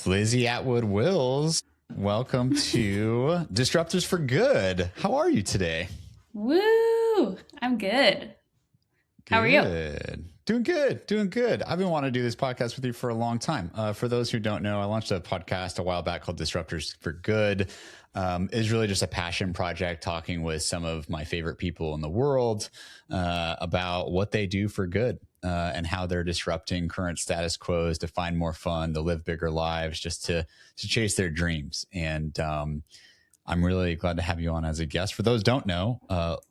Lizzie Atwood Wills, welcome to Disruptors for Good. How are you today? Woo! I'm good. How are you? Good. Doing good. I've been wanting to do this podcast with you for a long time. For those who don't know, I launched a podcast a while back called Disruptors for Good. It's really just a passion project talking with some of my favorite people in the world about what they do for good and how they're disrupting current status quos to find more fun, to live bigger lives, just to chase their dreams. And I'm really glad to have you on as a guest. For those who don't know,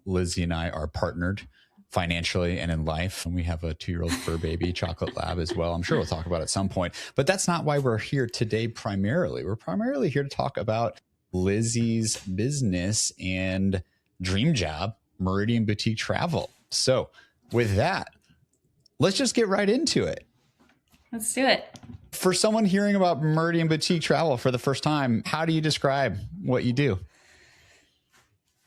Lizzie and I are partnered financially and in life. And we have a 2-year-old fur baby, Chocolate Lab, as well. I'm sure we'll talk about it at some point. But that's not why we're here today primarily. We're primarily here to talk about Lizzie's business and dream job, Meridian Boutique Travel. So with that, let's just get right into it. Let's do it. For someone hearing about Meridian Boutique Travel for the first time, how do you describe what you do?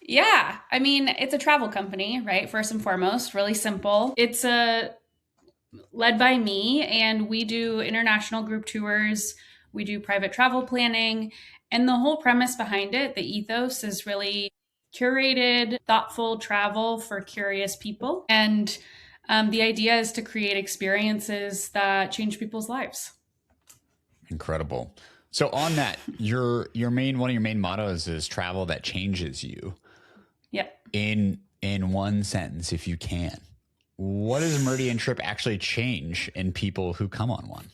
Yeah, I mean, it's a travel company, right? First and foremost, really simple. It's led by me, and we do international group tours. We do private travel planning, and the whole premise behind it, the ethos, is really curated, thoughtful travel for curious people. And the idea is to create experiences that change people's lives. Incredible. So on that, one of your main mottos is travel that changes you. Yeah. In one sentence, if you can, what does a Meridian trip actually change in people who come on one?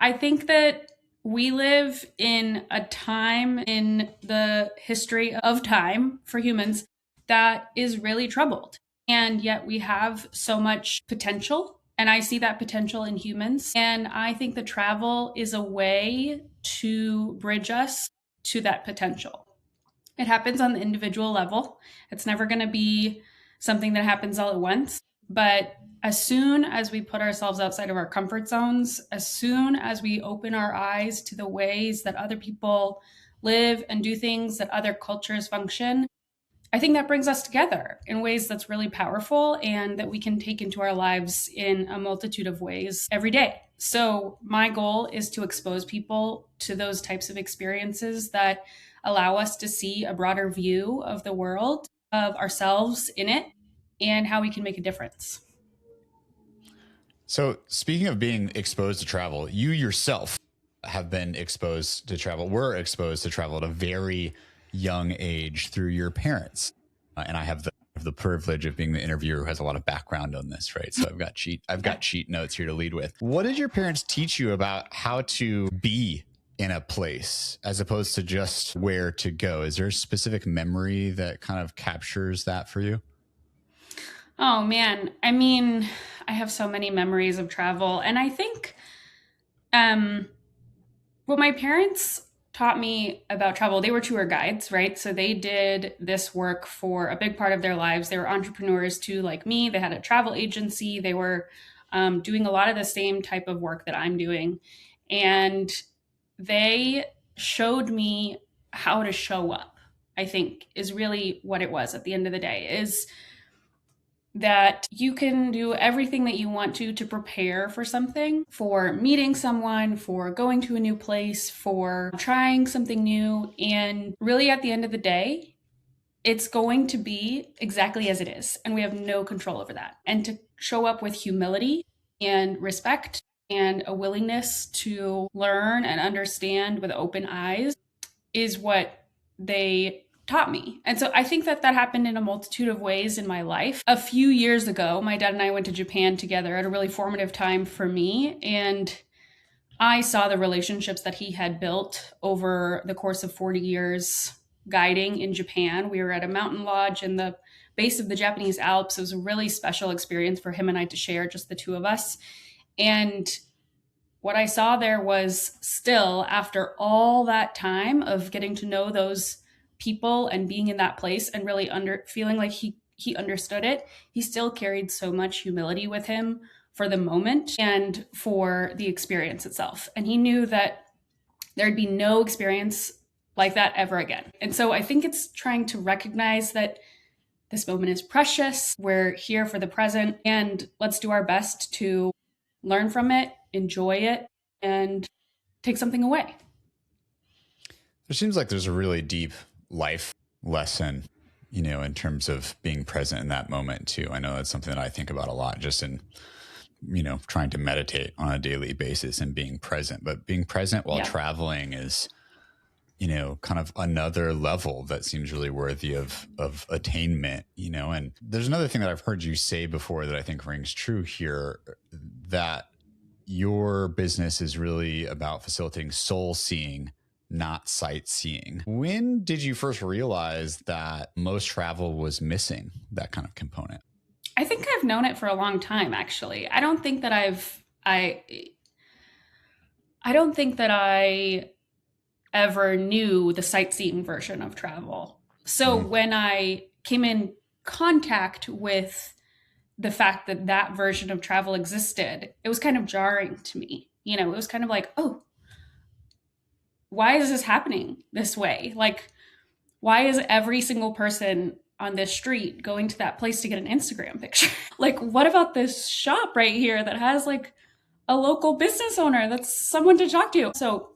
I think that we live in a time in the history of time for humans that is really troubled. And yet we have so much potential. And I see that potential in humans. And I think the travel is a way to bridge us to that potential. It happens on the individual level. It's never going to be something that happens all at once. But as soon as we put ourselves outside of our comfort zones, as soon as we open our eyes to the ways that other people live and do things, that other cultures function, I think that brings us together in ways that's really powerful and that we can take into our lives in a multitude of ways every day. So my goal is to expose people to those types of experiences that allow us to see a broader view of the world, of ourselves in it, and how we can make a difference. So speaking of being exposed to travel, you yourself have been exposed to travel. Were exposed to travel at a very young age through your parents. And I have the privilege of being the interviewer who has a lot of background on this, right? So I've got cheat notes here to lead with. What did your parents teach you about how to be in a place as opposed to just where to go? Is there a specific memory that kind of captures that for you? Oh man, I mean, I have so many memories of travel, and I think what my parents taught me about travel, they were tour guides, right? So they did this work for a big part of their lives. They were entrepreneurs too, like me. They had a travel agency. They were doing a lot of the same type of work that I'm doing. And they showed me how to show up, I think is really what it was at the end of the day, is that you can do everything that you want to prepare for something, for meeting someone, for going to a new place, for trying something new. And really at the end of the day, it's going to be exactly as it is. And we have no control over that. And to show up with humility and respect and a willingness to learn and understand with open eyes is what they taught me. And so I think that happened in a multitude of ways in my life. A few years ago, my dad and I went to Japan together at a really formative time for me. And I saw the relationships that he had built over the course of 40 years guiding in Japan. We were at a mountain lodge in the base of the Japanese Alps. It was a really special experience for him and I to share, just the two of us. And what I saw there was, still, after all that time of getting to know those people and being in that place and really feeling like he understood it, he still carried so much humility with him for the moment and for the experience itself. And he knew that there'd be no experience like that ever again. And so I think it's trying to recognize that this moment is precious. We're here for the present, and let's do our best to learn from it, enjoy it, and take something away. It seems like there's a really deep life lesson, in terms of being present in that moment too. I know that's something that I think about a lot just in, trying to meditate on a daily basis and being present. But being present while traveling is, kind of another level that seems really worthy of attainment, and there's another thing that I've heard you say before that I think rings true here, that your business is really about facilitating soul seeing, not sightseeing. When did you first realize that most travel was missing that kind of component? I think I've known it for a long time, actually. I don't think that I don't think that I ever knew the sightseeing version of travel. So when I came in contact with the fact that that version of travel existed, it was kind of jarring to me. It was kind of like, oh, why is this happening this way? Like, why is every single person on this street going to that place to get an Instagram picture? Like, what about this shop right here that has like a local business owner that's someone to talk to? So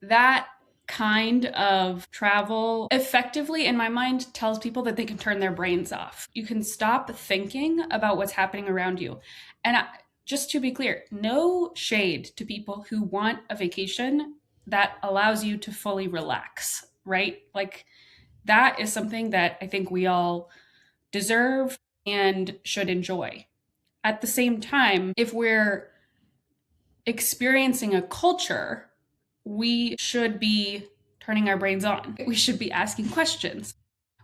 that kind of travel effectively, in my mind, tells people that they can turn their brains off. You can stop thinking about what's happening around you. And just to be clear, no shade to people who want a vacation that allows you to fully relax, right? Like, that is something that I think we all deserve and should enjoy. At the same time, if we're experiencing a culture, we should be turning our brains on. We should be asking questions.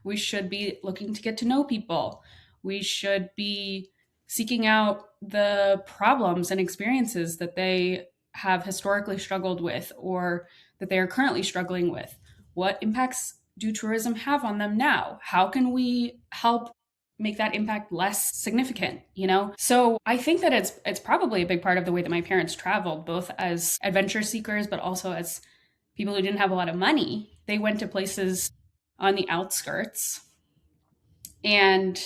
We should be looking to get to know people. We should be seeking out the problems and experiences that they have historically struggled with or that they are currently struggling with. What impacts do tourism have on them now? How can we help make that impact less significant, So I think that it's probably a big part of the way that my parents traveled, both as adventure seekers, but also as people who didn't have a lot of money. They went to places on the outskirts, and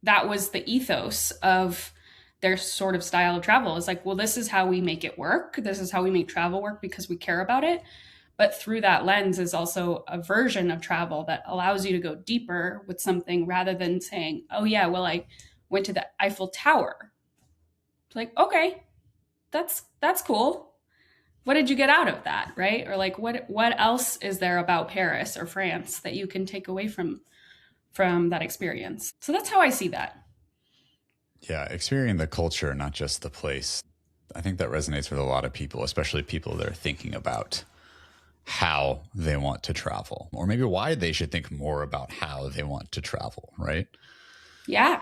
that was the ethos of their sort of style of travel. It's like, well, this is how we make it work. This is how we make travel work because we care about it. But through that lens is also a version of travel that allows you to go deeper with something rather than saying, oh yeah, well, I went to the Eiffel Tower. It's like, okay, that's cool. What did you get out of that, right? Or like, what else is there about Paris or France that you can take away from that experience? So that's how I see that. Yeah, experiencing the culture, not just the place. I think that resonates with a lot of people, especially people that are thinking about how they want to travel, or maybe why they should think more about how they want to travel, right? Yeah.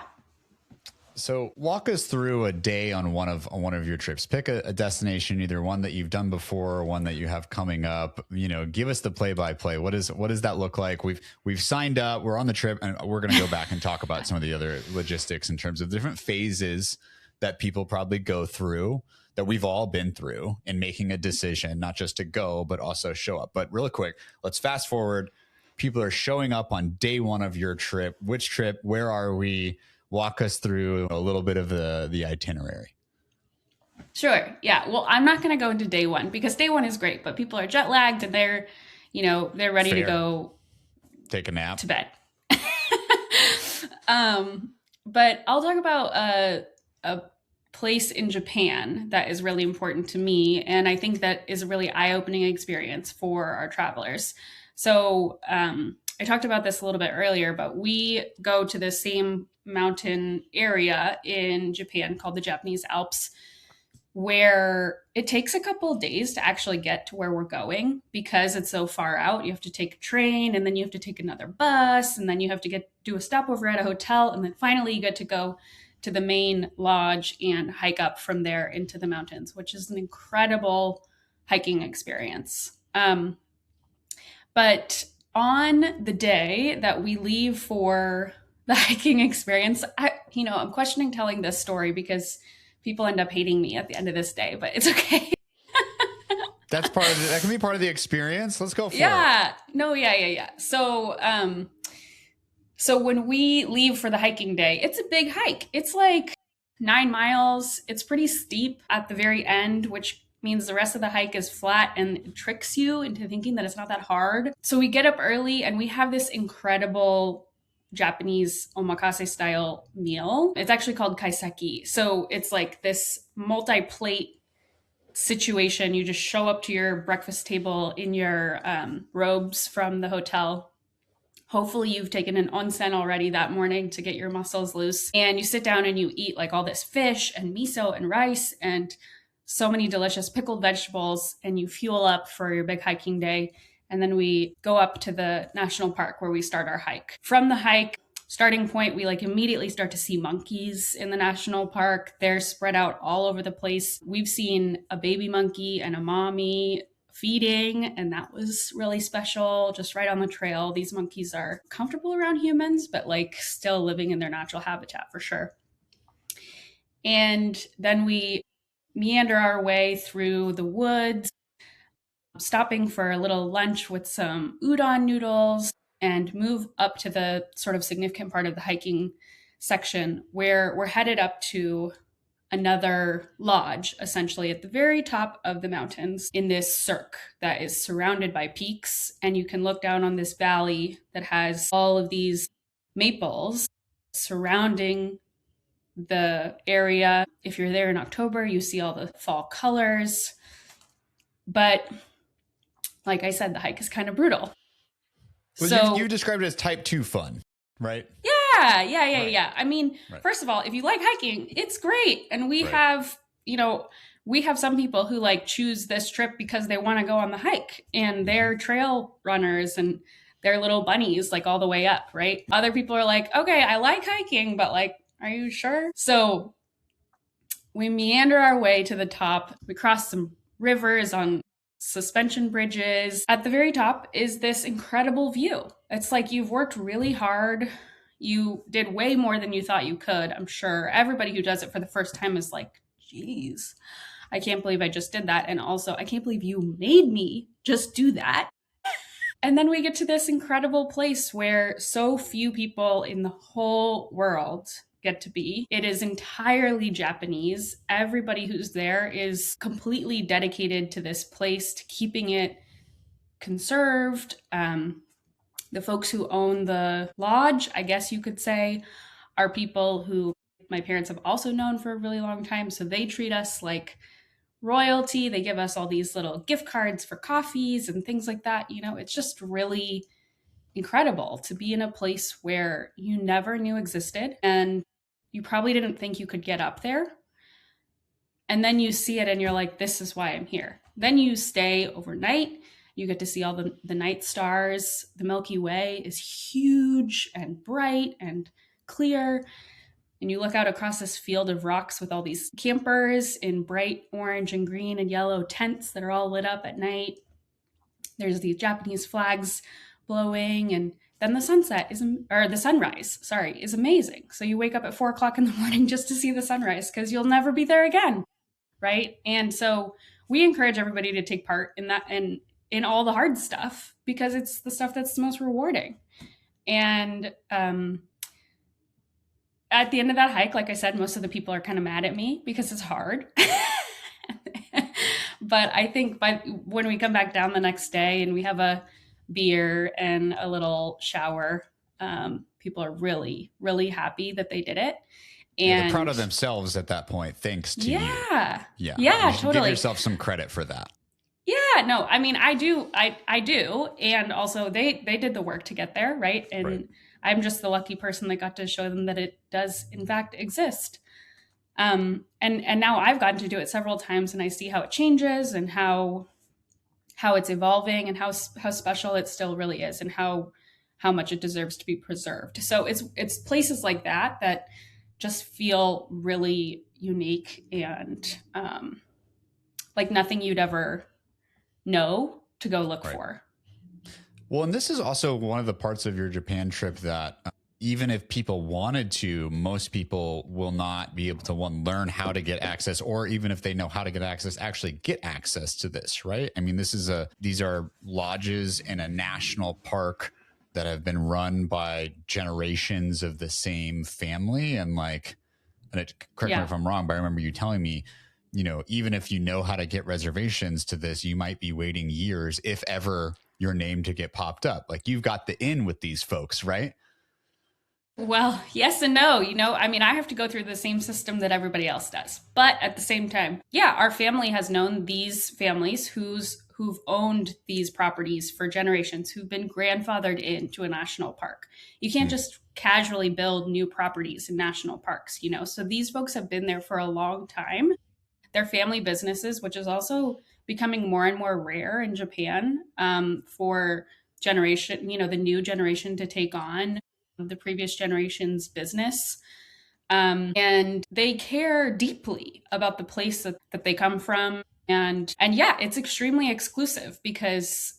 So walk us through a day on one of your trips. Pick a destination, either one that you've done before or one that you have coming up. Give us the play-by-play. What does that look like? We've signed up, we're on the trip, and we're going to go back and talk about some of the other logistics in terms of different phases that people probably go through, that we've all been through in making a decision, not just to go, but also show up. But real quick, let's fast forward. People are showing up on day one of your trip. Which trip? Where are we? Walk us through a little bit of the itinerary. Sure. Yeah. Well, I'm not going to go into day one because day one is great, but people are jet lagged and they're ready to go take a nap to bed. But I'll talk about a place in Japan that is really important to me. And I think that is a really eye-opening experience for our travelers. So I talked about this a little bit earlier, but we go to the same mountain area in Japan called the Japanese Alps, where it takes a couple of days to actually get to where we're going because it's so far out. You have to take a train, and then you have to take another bus, and then you have to do a stopover at a hotel, and then finally you get to go to the main lodge and hike up from there into the mountains, which is an incredible hiking experience. But on the day that we leave for the hiking experience, I'm questioning telling this story because people end up hating me at the end of this day, but it's okay. That can be part of the experience. Let's go for it. Yeah. No, yeah. So when we leave for the hiking day, it's a big hike. It's like 9 miles. It's pretty steep at the very end, which means the rest of the hike is flat and it tricks you into thinking that it's not that hard. So we get up early and we have this incredible Japanese omakase style meal. It's actually called kaiseki. So it's like this multi-plate situation. You just show up to your breakfast table in your robes from the hotel. Hopefully you've taken an onsen already that morning to get your muscles loose. And you sit down and you eat like all this fish and miso and rice and so many delicious pickled vegetables, and you fuel up for your big hiking day. And then we go up to the national park where we start our hike. From the hike starting point, we like immediately start to see monkeys in the national park. They're spread out all over the place. We've seen a baby monkey and a mommy feeding, and that was really special, just right on the trail. These monkeys are comfortable around humans, but like still living in their natural habitat for sure. And then we meander our way through the woods, stopping for a little lunch with some udon noodles, and move up to the sort of significant part of the hiking section where we're headed up to another lodge, essentially at the very top of the mountains in this cirque that is surrounded by peaks. And you can look down on this valley that has all of these maples surrounding the area. If you're there in October, you see all the fall colors. But like I said, the hike is kind of brutal. Well, so you described it as type 2 fun, right? Yeah. I mean, Right. First of all, if you like hiking, it's great. And we have, we have some people who like choose this trip because they want to go on the hike, and they're trail runners and they're little bunnies like all the way up, right? Other people are like, okay, I like hiking, but like, are you sure? So we meander our way to the top. We cross some rivers on suspension bridges. At the very top is this incredible view. It's like you've worked really hard. You did way more than you thought you could, I'm sure. Everybody who does it for the first time is like, geez, I can't believe I just did that. And also, I can't believe you made me just do that. And then we get to this incredible place where so few people in the whole world get to be. It is entirely Japanese. Everybody who's there is completely dedicated to this place, to keeping it conserved. The folks who own the lodge, I guess you could say, are people who my parents have also known for a really long time. So they treat us like royalty. They give us all these little gift cards for coffees and things like that. It's just really incredible to be in a place where you never knew existed and you probably didn't think you could get up there. And then you see it and you're like, this is why I'm here. Then you stay overnight. You get to see all the night stars. The Milky Way is huge and bright and clear. And you look out across this field of rocks with all these campers in bright orange and green and yellow tents that are all lit up at night. There's these Japanese flags blowing, and then the sunrise, is amazing. So you wake up at 4:00 in the morning just to see the sunrise because you'll never be there again, right? And so we encourage everybody to take part in that and in all the hard stuff because it's the stuff that's the most rewarding. And at the end of that hike, like I said, most of the people are kind of mad at me because it's hard. But I think when we come back down the next day and we have a beer and a little shower, people are really, really happy that they did it. And they're proud of themselves at that point, thanks to you. Yeah, you totally. Give yourself some credit for that. Yeah, no, I mean, I do. And also they did the work to get there, right? And right. I'm just the lucky person that got to show them that it does in fact exist. And now I've gotten to do it several times and I see how it changes and how it's evolving and how special it still really is and how much it deserves to be preserved. So it's places like that just feel really unique and like nothing you'd ever know to go look for. Well, and this is also one of the parts of your Japan trip that even if people wanted to, most people will not be able to learn how to get access, or even if they know how to get access, actually get access to this, right? I mean, these are lodges in a national park that have been run by generations of the same family. And correct me if I'm wrong, but I remember you telling me even if you know how to get reservations to this, you might be waiting years, if ever, your name to get popped up. Like, you've got the in with these folks, right? Well, yes and no. I mean, I have to go through the same system that everybody else does. But at the same time, yeah, our family has known these families who've owned these properties for generations, who've been grandfathered into a national park. You can't just casually build new properties in national parks. So these folks have been there for a long time. They're family businesses, which is also becoming more and more rare in Japan, for the new generation to take on the previous generation's business. And they care deeply about the place that they come from. And yeah, it's extremely exclusive because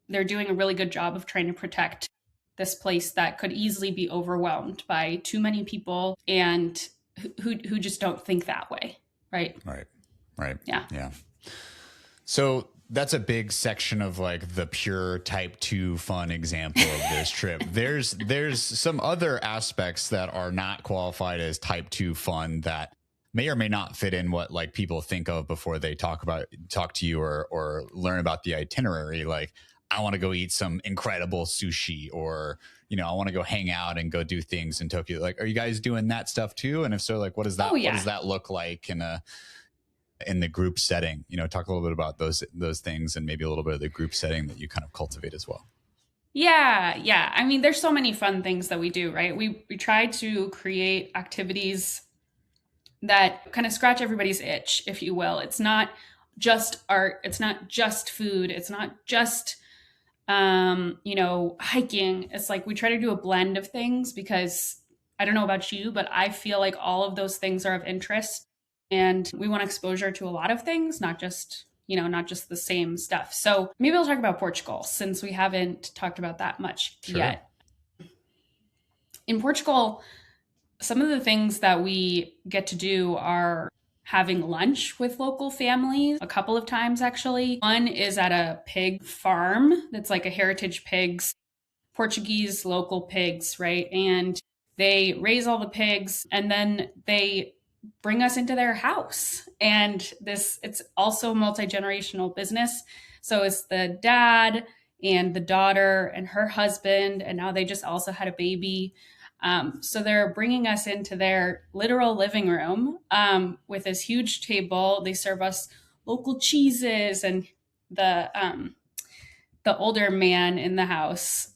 they're doing a really good job of trying to protect this place that could easily be overwhelmed by too many people and who just don't think that way. Right. Right. Yeah. So that's a big section of like the pure type 2 fun example of this trip. There's some other aspects that are not qualified as type 2 fun that may or may not fit in what like people think of before they talk to you or learn about the itinerary. Like, I want to go eat some incredible sushi, or, I want to go hang out and go do things in Tokyo. Like, are you guys doing that stuff too? And if so, like, what does that look like in the group setting? Talk a little bit about those things and maybe a little bit of the group setting that you kind of cultivate as well. Yeah. I mean, there's so many fun things that we do, right? We try to create activities that kind of scratch everybody's itch, if you will. It's not just art. It's not just food. It's not just, hiking. It's like we try to do a blend of things because I don't know about you, but I feel like all of those things are of interest. And we want exposure to a lot of things, not just the same stuff. So maybe I'll talk about Portugal since we haven't talked about that much yet. In Portugal, some of the things that we get to do are having lunch with local families a couple of times, actually. One is at a pig farm that's like a heritage pigs, Portuguese local pigs, right? And they raise all the pigs and then they bring us into their house. And it's also a multi-generational business. So it's the dad and the daughter and her husband, and now they just also had a baby. So they're bringing us into their literal living room with this huge table. They serve us local cheeses, and the older man in the house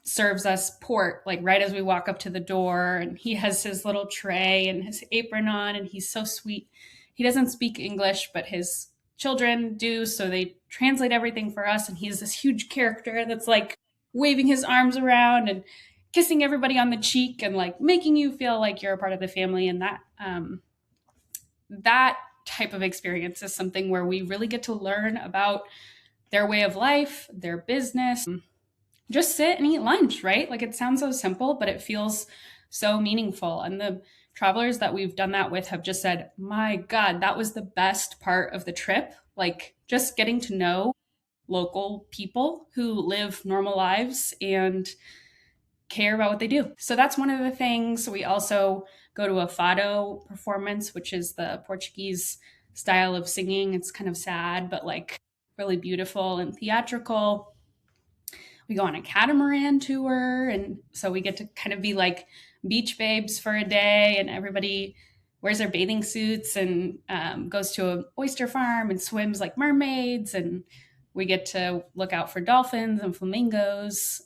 serves us port like right as we walk up to the door, and he has his little tray and his apron on, and he's so sweet. He doesn't speak English, but his children do, so they translate everything for us, and he's this huge character that's like waving his arms around and kissing everybody on the cheek and like making you feel like you're a part of the family. And that type of experience is something where we really get to learn about their way of life, their business. Just sit and eat lunch, right? Like, it sounds so simple, but it feels so meaningful. And the travelers that we've done that with have just said, my God, that was the best part of the trip. Like, just getting to know local people who live normal lives and care about what they do. So that's one of the things. We also go to a fado performance, which is the Portuguese style of singing. It's kind of sad, but like really beautiful and theatrical. We go on a catamaran tour, and so we get to kind of be like beach babes for a day, and everybody wears their bathing suits and goes to an oyster farm and swims like mermaids, and we get to look out for dolphins and flamingos.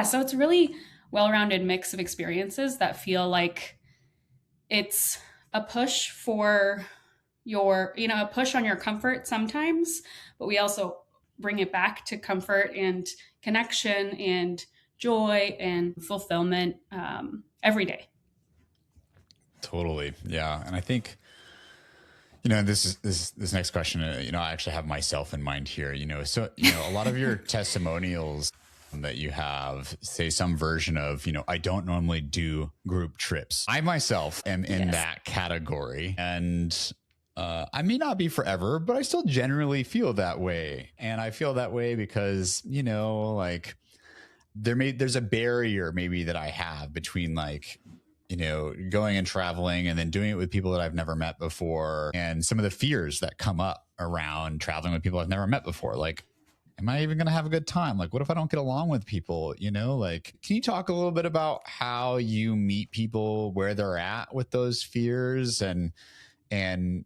So it's a really well-rounded mix of experiences that feel like it's a push for a push on your comfort sometimes, but we also bring it back to comfort and connection and joy and fulfillment every day. Totally. Yeah. And I think, this next question, I actually have myself in mind here, so, a lot of your testimonials that you have say some version of, I don't normally do group trips. I myself am in that category, and I may not be forever, but I still generally feel that way. And I feel that way because, like there's a barrier maybe that I have between like going and traveling and then doing it with people that I've never met before, and some of the fears that come up around traveling with people I've never met before. Like, am I even going to have a good time? Like, what if I don't get along with people? Like, can you talk a little bit about how you meet people where they're at with those fears, and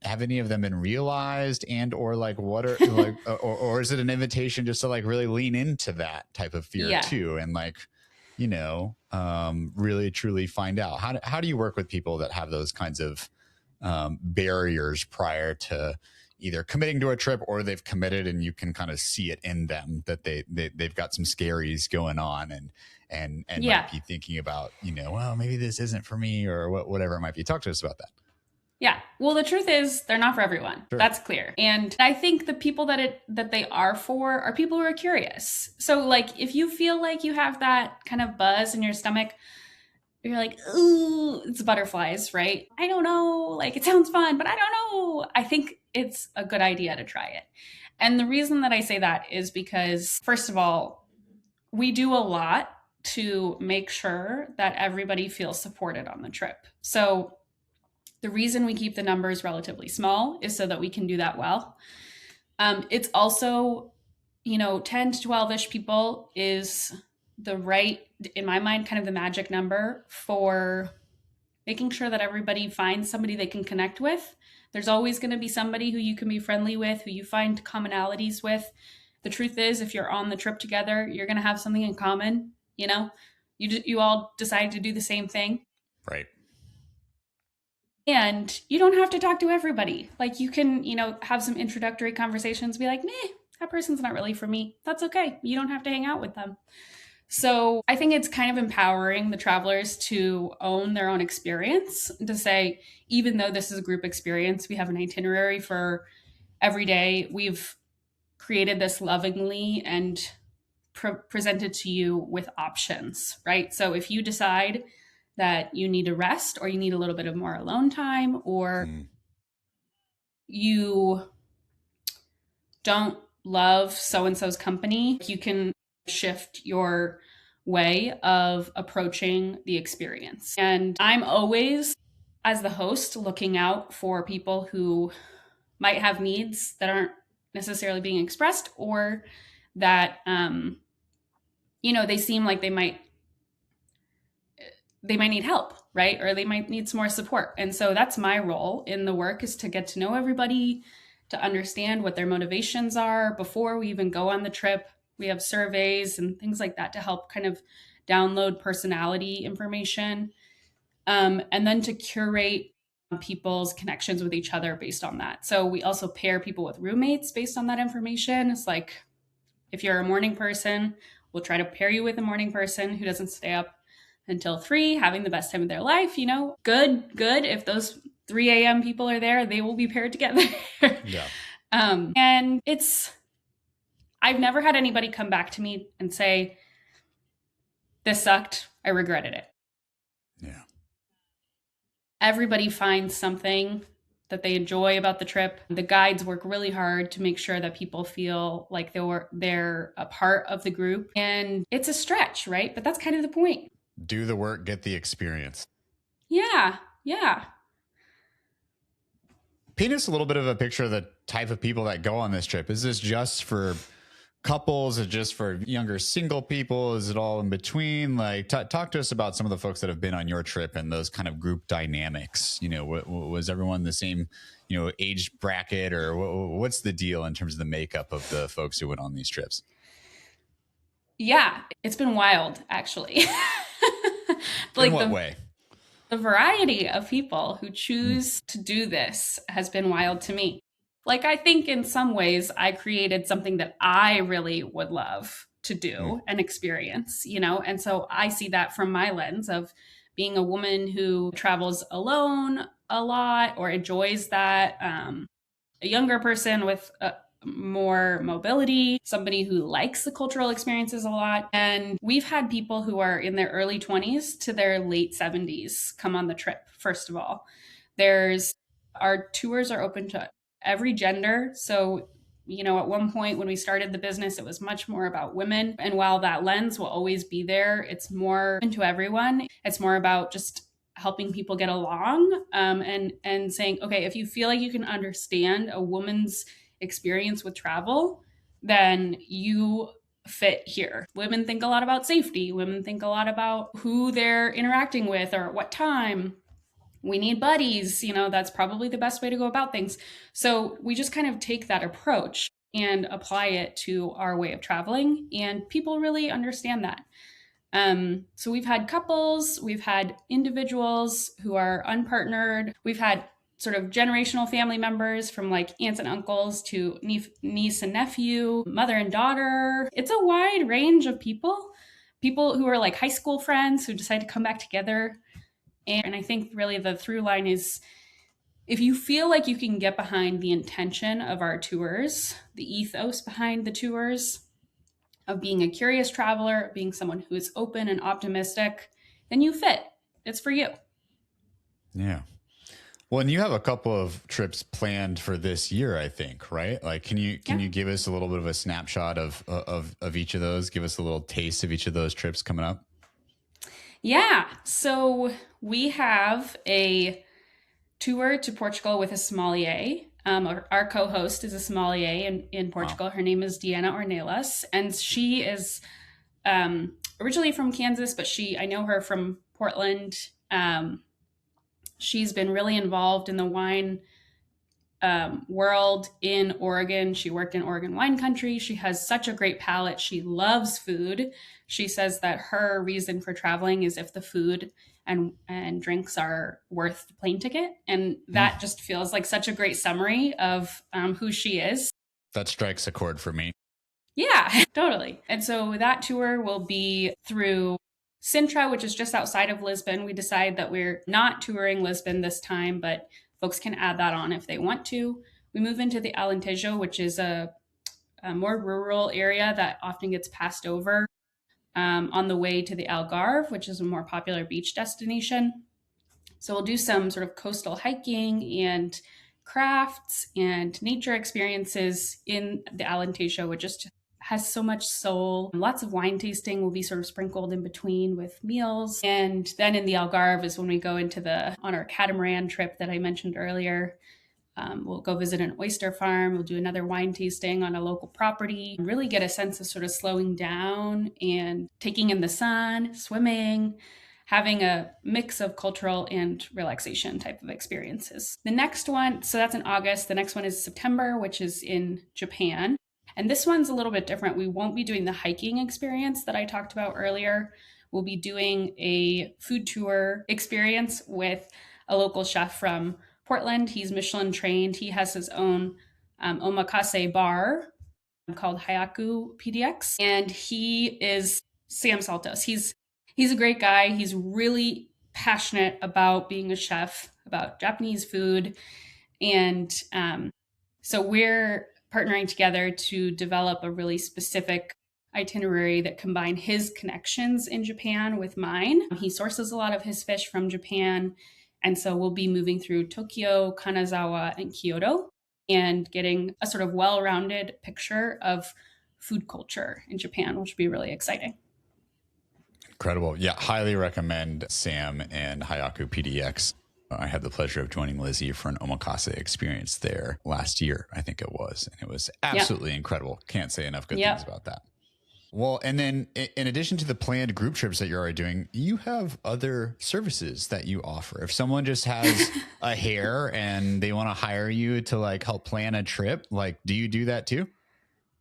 have any of them been realized, and or like what are like or is it an invitation just to like really lean into that type of fear too, and like really truly find out how do you work with people that have those kinds of barriers prior to either committing to a trip, or they've committed and you can kind of see it in them that they've got some scaries going on, and might be thinking about, well, maybe this isn't for me, or whatever it might be. Talk to us about that. Yeah. Well, the truth is they're not for everyone. Sure. That's clear. And I think the people that they are for are people who are curious. So like, if you feel like you have that kind of buzz in your stomach, you're like, ooh, it's butterflies, right? I don't know. Like, it sounds fun, but I don't know. I think it's a good idea to try it. And the reason that I say that is because, first of all, we do a lot to make sure that everybody feels supported on the trip. So the reason we keep the numbers relatively small is so that we can do that well. It's also, 10 to 12-ish people is the right, in my mind, kind of the magic number for making sure that everybody finds somebody they can connect with. There's always going to be somebody who you can be friendly with, who you find commonalities with. The truth is, if you're on the trip together, you're going to have something in common. You all decide to do the same thing. Right. And you don't have to talk to everybody. Like, you can, have some introductory conversations, be like, meh, that person's not really for me. That's okay. You don't have to hang out with them. So I think it's kind of empowering the travelers to own their own experience, to say, even though this is a group experience, we have an itinerary for every day. We've created this lovingly and presented to you with options, right? So if you decide that you need a rest, or you need a little bit of more alone time, or you don't love so-and-so's company, you can shift your way of approaching the experience. And I'm always, as the host, looking out for people who might have needs that aren't necessarily being expressed, or that, they seem like they might need help, right? Or they might need some more support. And so that's my role in the work, is to get to know everybody, to understand what their motivations are before we even go on the trip. We have surveys and things like that to help kind of download personality information, and then to curate people's connections with each other based on that. So we also pair people with roommates based on that information. It's like, if you're a morning person, we'll try to pair you with a morning person who doesn't stay up until 3, having the best time of their life. Good. If those 3 a.m. people are there, they will be paired together. Yeah. And I've never had anybody come back to me and say, this sucked, I regretted it. Yeah. Everybody finds something that they enjoy about the trip. The guides work really hard to make sure that people feel like they're a part of the group. And it's a stretch, right? But that's kind of the point. Do the work, get the experience. Yeah. Paint us a little bit of a picture of the type of people that go on this trip. Is this just for couples? Is it just for younger single people? Is it all in between? Like, talk to us about some of the folks that have been on your trip and those kind of group dynamics. Was everyone the same, age bracket, or what's the deal in terms of the makeup of the folks who went on these trips? Yeah, it's been wild, actually. In what way? The variety of people who choose to do this has been wild to me. Like, I think in some ways I created something that I really would love to do and experience, and so I see that from my lens of being a woman who travels alone a lot or enjoys that, a younger person with more mobility, somebody who likes the cultural experiences a lot. And we've had people who are in their early 20s to their late 70s come on the trip. First of all, our tours are open to every gender. So, at one point when we started the business, it was much more about women. And while that lens will always be there, it's more into everyone. It's more about just helping people get along, and saying, okay, if you feel like you can understand a woman's experience with travel, then you fit here. Women think a lot about safety. Women think a lot about who they're interacting with or at what time. We need buddies. That's probably the best way to go about things. So we just kind of take that approach and apply it to our way of traveling. And people really understand that. So we've had couples, we've had individuals who are unpartnered, we've had sort of generational family members from like aunts and uncles to niece and nephew, mother and daughter. It's a wide range of people who are like high school friends who decide to come back together. And I think really the through line is, if you feel like you can get behind the intention of our tours, the ethos behind the tours, of being a curious traveler, being someone who is open and optimistic, then you fit. It's for you. Yeah. Well, and you have a couple of trips planned for this year, I think, right? Like, can you give us a little bit of a snapshot of each of those? Give us a little taste of each of those trips coming up. Yeah. So we have a tour to Portugal with a sommelier. Our co-host is a sommelier in Portugal. Wow. Her name is Diana Ornelas, and she is originally from Kansas, but I know her from Portland. She's been really involved in the wine world in Oregon. She worked in Oregon wine country. She has such a great palate. She loves food. She says that her reason for traveling is if the food and drinks are worth the plane ticket. And that just feels like such a great summary of who she is. That strikes a chord for me. Yeah, totally. And so that tour will be through Sintra, which is just outside of Lisbon. We decide that we're not touring Lisbon this time, but folks can add that on if they want to. We move into the Alentejo, which is a more rural area that often gets passed over on the way to the Algarve, which is a more popular beach destination. So we'll do some sort of coastal hiking and crafts and nature experiences in the Alentejo, which just has so much soul. Lots of wine tasting will be sort of sprinkled in between with meals. And then in the Algarve is when we go on our catamaran trip that I mentioned earlier. We'll go visit an oyster farm. We'll do another wine tasting on a local property, really get a sense of sort of slowing down and taking in the sun, swimming, having a mix of cultural and relaxation type of experiences. The next one, so that's in August. The next one is September, which is in Japan. And this one's a little bit different. We won't be doing the hiking experience that I talked about earlier. We'll be doing a food tour experience with a local chef from Portland. He's Michelin trained. He has his own omakase bar called Hayaku PDX. And he is Sam Saltos. He's a great guy. He's really passionate about being a chef, about Japanese food. And so we're partnering together to develop a really specific itinerary that combine his connections in Japan with mine. He sources a lot of his fish from Japan. And so we'll be moving through Tokyo, Kanazawa, and Kyoto and getting a sort of well-rounded picture of food culture in Japan, which will be really exciting. Incredible. Yeah, highly recommend Sam and Hayaku PDX. I had the pleasure of joining Lizzie for an omakase experience there last year, I think it was. And it was absolutely incredible. Can't say enough good things about that. Well, and then in addition to the planned group trips that you're already doing, you have other services that you offer. If someone just has a hair and they want to hire you to like help plan a trip, like, do you do that too?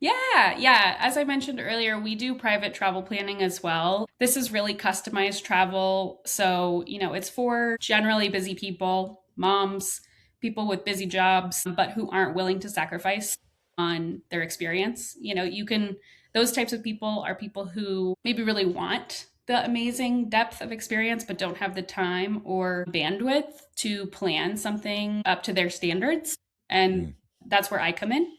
Yeah. As I mentioned earlier, we do private travel planning as well. This is really customized travel. So, it's for generally busy people, moms, people with busy jobs, but who aren't willing to sacrifice on their experience. Those types of people are people who maybe really want the amazing depth of experience, but don't have the time or bandwidth to plan something up to their standards. And that's where I come in.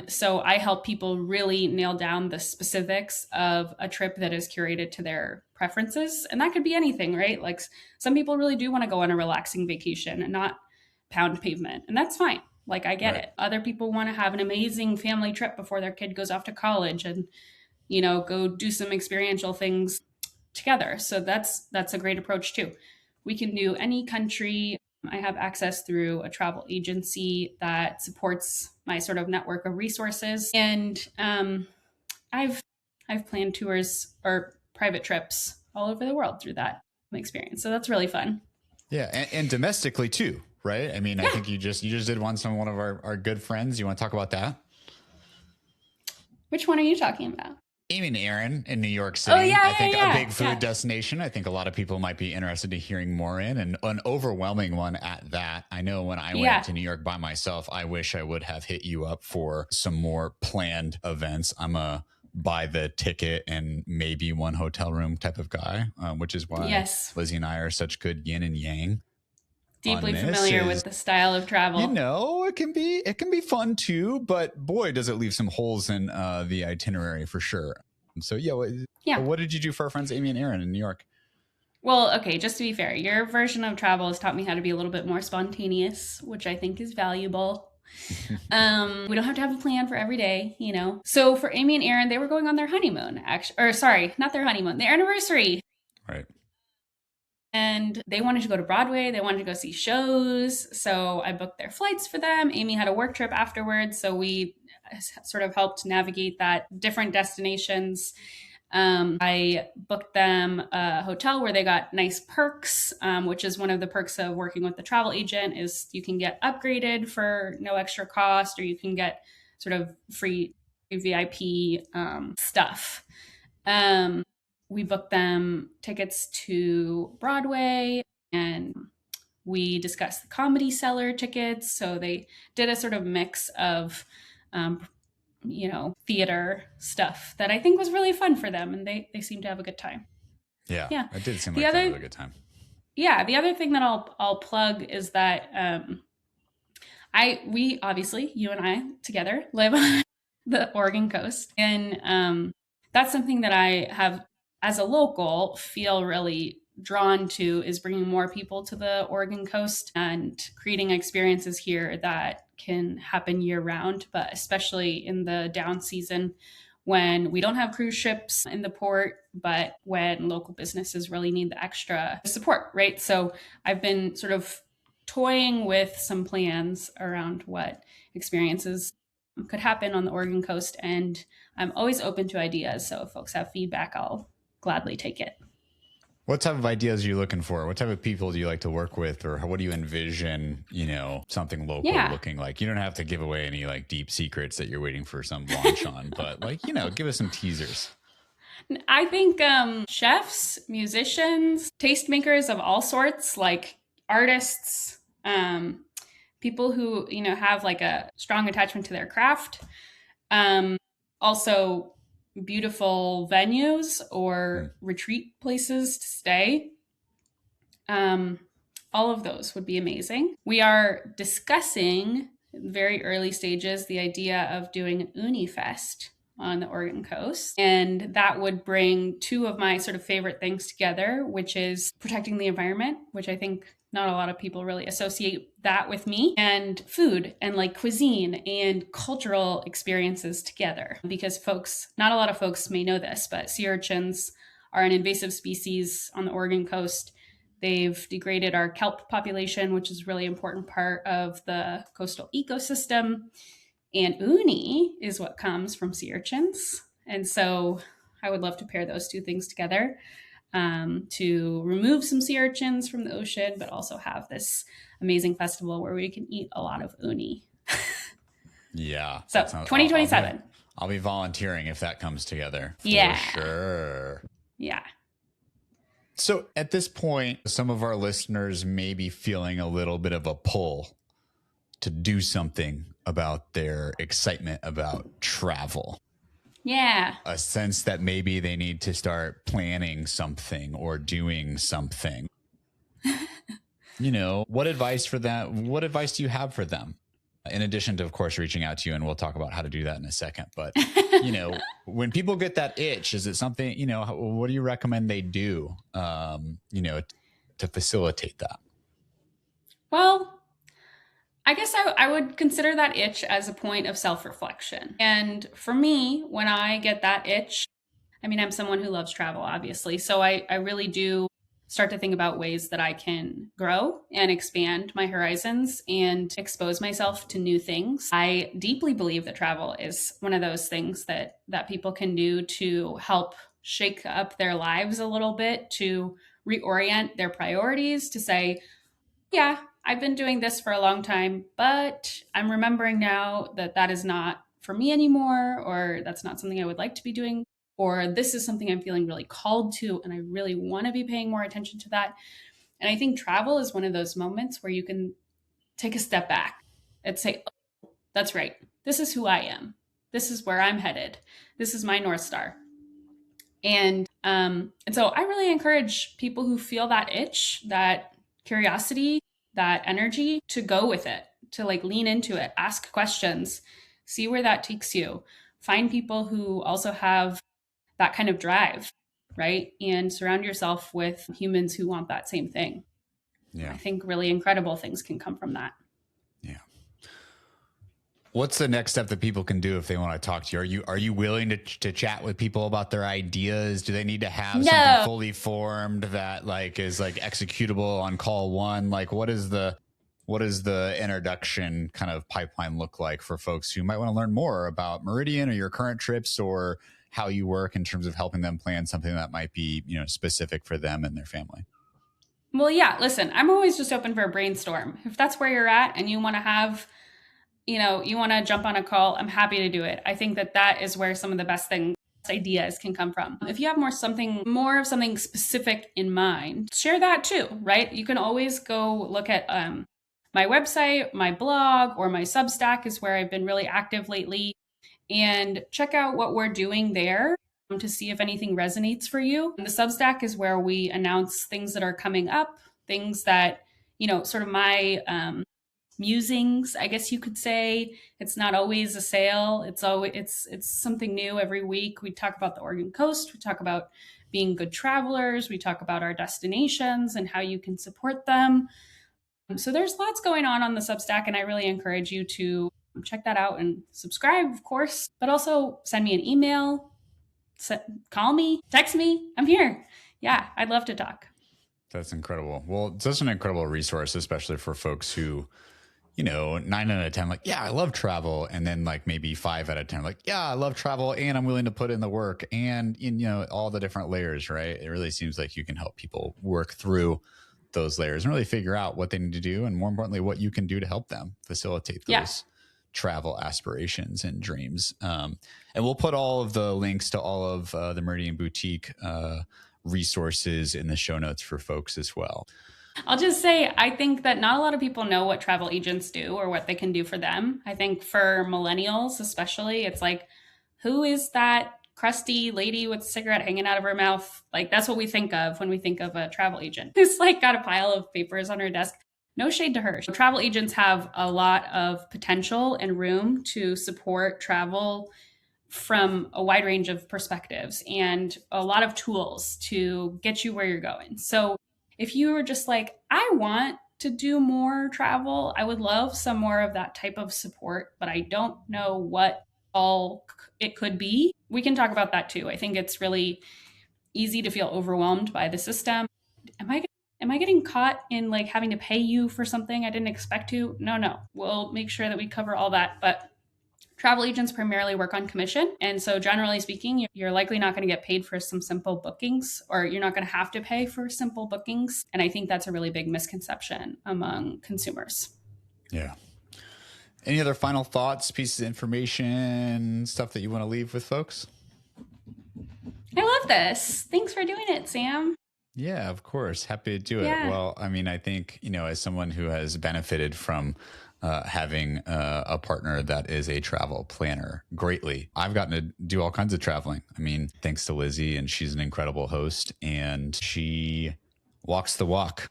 So I help people really nail down the specifics of a trip that is curated to their preferences. And that could be anything, right? Like some people really do want to go on a relaxing vacation and not pound pavement. And that's fine. Like I get it. Other people want to have an amazing family trip before their kid goes off to college and, go do some experiential things together. So that's a great approach too. We can do any country. I have access through a travel agency that supports my sort of network of resources. And I've planned tours or private trips all over the world through that experience. So that's really fun. Yeah, and domestically too, right? I mean, I Yeah. think you just did one of our good friends. You want to talk about that? Which one are you talking about? Amy and Aaron in New York City. Oh, yeah, I think yeah, a big yeah. food Yeah. destination. I think a lot of people might be interested in hearing more in, and an overwhelming one at that. I know when I Yeah. went to New York by myself, I wish I would have hit you up for some more planned events. I'm a buy the ticket and maybe one hotel room type of guy, which is why Yes. Lizzie and I are such good yin and yang. Deeply familiar with the style of travel. You know, it can be fun too, but boy, does it leave some holes in the itinerary for sure. So Yeah. what did you do for our friends Amy and Aaron in New York? Well, okay, just to be fair, your version of travel has taught me how to be a little bit more spontaneous, which I think is valuable. We don't have to have a plan for every day, you know. So for Amy and Aaron, they were going on their honeymoon, actually, or sorry, not their honeymoon, their anniversary. Right. And they wanted to go to Broadway. They wanted to go see shows. So I booked their flights for them. Amy had a work trip afterwards. So we sort of helped navigate that different destinations. I booked them a hotel where they got nice perks, which is one of the perks of working with the travel agent is you can get upgraded for no extra cost, or you can get sort of free VIP stuff. We booked them tickets to Broadway, and we discussed the Comedy Cellar tickets. So they did a sort of mix of theater stuff that I think was really fun for them, and they seemed to have a good time. Yeah, Yeah. it did seem like they had a good time. Yeah, the other thing that I'll plug is that we obviously, you and I together, live on the Oregon coast, and that's something that I have as a local feel really drawn to, is bringing more people to the Oregon coast and creating experiences here that can happen year round, but especially in the down season when we don't have cruise ships in the port, but when local businesses really need the extra support, right? So I've been sort of toying with some plans around what experiences could happen on the Oregon coast, and I'm always open to ideas. So if folks have feedback, I'll gladly take it. What type of ideas are you looking for? What type of people do you like to work with, or what do you envision, something local looking like? You don't have to give away any like deep secrets that you're waiting for some launch on, but give us some teasers. I think chefs, musicians, tastemakers of all sorts, like artists, people who, have like a strong attachment to their craft. Also beautiful venues or retreat places to stay. All of those would be amazing. We are discussing in very early stages the idea of doing an Uni Fest on the Oregon coast. And that would bring two of my sort of favorite things together, which is protecting the environment, which I think not a lot of people really associate that with me, and food and like cuisine and cultural experiences together. Because not a lot of folks may know this, but sea urchins are an invasive species on the Oregon coast. They've degraded our kelp population, which is a really important part of the coastal ecosystem. And uni is what comes from sea urchins. And so I would love to pair those two things together, to remove some sea urchins from the ocean, but also have this amazing festival where we can eat a lot of uni. Yeah. So 2027. I'll be volunteering if that comes together. For sure. Yeah. So at this point, some of our listeners may be feeling a little bit of a pull to do something about their excitement about travel. Yeah. A sense that maybe they need to start planning something or doing something. What advice for that? What advice do you have for them? In addition to, of course, reaching out to you, and we'll talk about how to do that in a second. But, when people get that itch, is it something, what do you recommend they do, to facilitate that? Well, I guess I would consider that itch as a point of self-reflection. And for me, when I get that itch, I'm someone who loves travel, obviously. So I really do start to think about ways that I can grow and expand my horizons and expose myself to new things. I deeply believe that travel is one of those things that people can do to help shake up their lives a little bit, to reorient their priorities, to say, yeah, I've been doing this for a long time, but I'm remembering now that that is not for me anymore, or that's not something I would like to be doing, or this is something I'm feeling really called to, and I really want to be paying more attention to that. And I think travel is one of those moments where you can take a step back and say, oh, that's right. This is who I am. This is where I'm headed. This is my North Star. And so I really encourage people who feel that itch, that curiosity, that energy, to go with it, to like lean into it, ask questions, see where that takes you. Find people who also have that kind of drive, right? And surround yourself with humans who want that same thing. Yeah. I think really incredible things can come from that. Yeah. What's the next step that people can do if they want to talk to you? Are you willing to chat with people about their ideas? Do they need to have something fully formed that like is like executable on call one? Like what is the introduction kind of pipeline look like for folks who might want to learn more about Meridian or your current trips, or how you work in terms of helping them plan something that might be, specific for them and their family? Well, yeah, listen, I'm always just open for a brainstorm. If that's where you're at and you want to have, you want to jump on a call, I'm happy to do it. I think that is where some of the best ideas can come from. If you have more of something specific in mind, share that too, right? You can always go look at my website, my blog, or my Substack is where I've been really active lately, and check out what we're doing there to see if anything resonates for you. And the Substack is where we announce things that are coming up, things that, sort of my musings, I guess you could say. It's not always a sale. It's something new every week. We talk about the Oregon coast. We talk about being good travelers. We talk about our destinations and how you can support them. So there's lots going on the Substack, and I really encourage you to check that out and subscribe, of course, but also send me an email, call me, text me. I'm here. Yeah, I'd love to talk. That's incredible. Well, it's such an incredible resource, especially for folks who, 9 out of 10, like, yeah, I love travel. And then like maybe 5 out of 10, like, yeah, I love travel and I'm willing to put in the work and, all the different layers, right? It really seems like you can help people work through those layers and really figure out what they need to do. And more importantly, what you can do to help them facilitate those travel aspirations and dreams. And we'll put all of the links to all of the Meridian Boutique resources in the show notes for folks as well. I'll just say, I think that not a lot of people know what travel agents do or what they can do for them. I think for millennials, especially, it's like, who is that crusty lady with a cigarette hanging out of her mouth? Like, that's what we think of when we think of a travel agent who's like got a pile of papers on her desk. No shade to her. Travel agents have a lot of potential and room to support travel from a wide range of perspectives and a lot of tools to get you where you're going. So if you were just like, I want to do more travel, I would love some more of that type of support, but I don't know what all it could be, we can talk about that too. I think it's really easy to feel overwhelmed by the system. Am I getting caught in like having to pay you for something I didn't expect to? No. We'll make sure that we cover all that. But travel agents primarily work on commission. And so generally speaking, you're likely not going to get paid for some simple bookings, or you're not going to have to pay for simple bookings. And I think that's a really big misconception among consumers. Yeah. Any other final thoughts, pieces of information, stuff that you want to leave with folks? I love this. Thanks for doing it, Sam. Yeah, of course. Happy to do it. Well, I mean, I think, as someone who has benefited from having a partner that is a travel planner greatly, I've gotten to do all kinds of traveling. I mean, thanks to Lizzie, and she's an incredible host, and she walks the walk,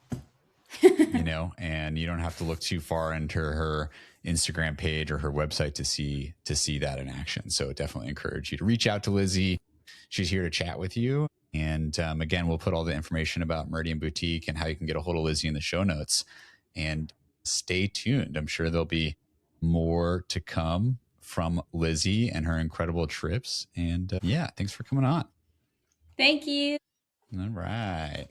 and you don't have to look too far into her Instagram page or her website to see that in action. So definitely encourage you to reach out to Lizzie. She's here to chat with you. And again, we'll put all the information about Meridian Boutique and how you can get a hold of Lizzie in the show notes. And stay tuned. I'm sure there'll be more to come from Lizzie and her incredible trips. And thanks for coming on. Thank you. All right.